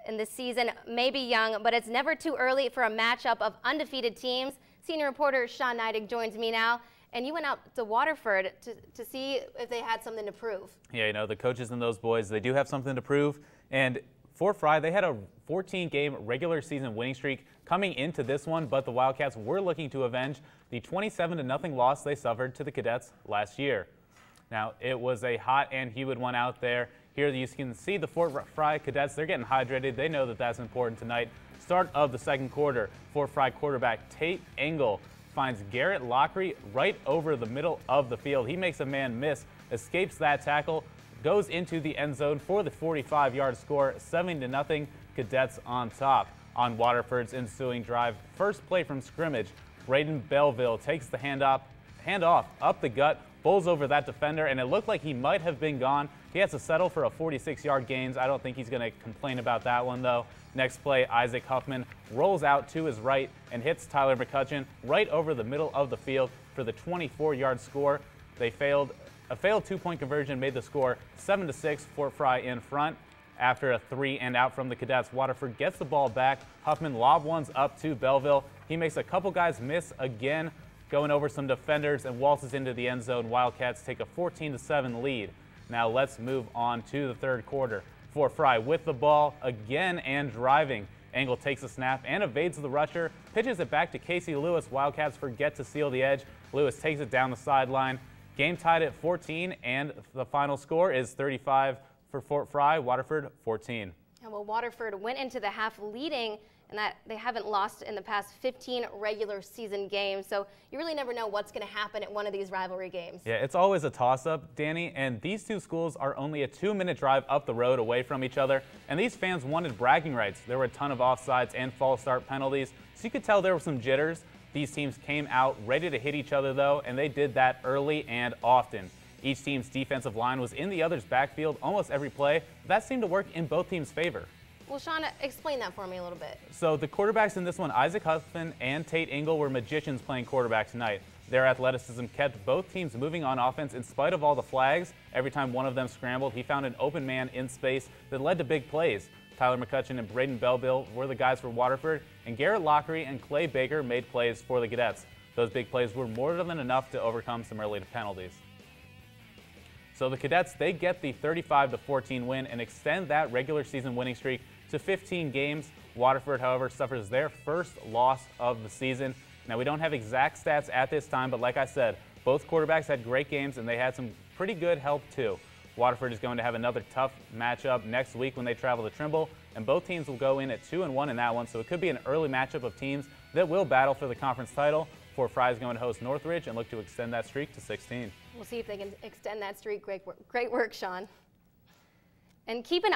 in this season may be young, but it's never too early for a matchup of undefeated teams. Senior reporter Sean Neidig joins me now. And you went out to Waterford to see if they had something to prove. Yeah, you know, the coaches and those boys, they do have something to prove. And for Frye, they had a 14-game regular season winning streak coming into this one, but the Wildcats were looking to avenge the 27-0 loss they suffered to the Cadets last year. Now, it was a hot and humid one out there. Here you can see the Frye Cadets, they're getting hydrated. They know that that's important tonight. Start of the second quarter, Frye quarterback Tate Engel finds Garrett Lockery right over the middle of the field. He makes a man miss, escapes that tackle, goes into the end zone for the 45-yard score, 7-0, Cadets on top. On Waterford's ensuing drive, first play from scrimmage, Braden Belleville takes the handoff up the gut, bowls over that defender, and it looked like he might have been gone. He has to settle for a 46-yard gains. I don't think he's going to complain about that one, though. Next play, Isaac Huffman rolls out to his right and hits Tyler McCutcheon right over the middle of the field for the 24-yard score. A failed two-point conversion made the score 7-6, Fort Frye in front. After a 3-and-out from the Cadets, Waterford gets the ball back. Huffman lob ones up to Belleville. He makes a couple guys miss again, going over some defenders and waltzes into the end zone. Wildcats take a 14-7 lead. Now let's move on to the third quarter. Fort Frye with the ball again and driving. Engel takes a snap and evades the rusher, pitches it back to Casey Lewis. Wildcats forget to seal the edge. Lewis takes it down the sideline. Game tied at 14, and the final score is 35 for Fort Frye, Waterford 14. Yeah, well, Waterford went into the half leading, and that they haven't lost in the past 15 regular season games. So you really never know what's going to happen at one of these rivalry games. Yeah, it's always a toss-up, Danny, and these two schools are only a 2-minute drive up the road away from each other, and these fans wanted bragging rights. There were a ton of offsides and false start penalties, so you could tell there were some jitters. These teams came out ready to hit each other, though, and they did that early and often. Each team's defensive line was in the other's backfield almost every play. That seemed to work in both teams' favor. Well, Sean, explain that for me a little bit. So the quarterbacks in this one, Isaac Huffman and Tate Engel, were magicians playing quarterback tonight. Their athleticism kept both teams moving on offense in spite of all the flags. Every time one of them scrambled, he found an open man in space that led to big plays. Tyler McCutcheon and Braden Belleville were the guys for Waterford, and Garrett Lockery and Clay Baker made plays for the Cadets. Those big plays were more than enough to overcome some early penalties. So the Cadets, they get the 35-14 win and extend that regular season winning streak to 15 games. Waterford, however, suffers their first loss of the season. Now, we don't have exact stats at this time, but like I said, both quarterbacks had great games and they had some pretty good help too. Waterford is going to have another tough matchup next week when they travel to Trimble, and both teams will go in at 2-1 in that one, so it could be an early matchup of teams that will battle for the conference title. Fort Frye is going to host Northridge and look to extend that streak to 16. We'll see if they can extend that streak. Great work, Sean. And keep an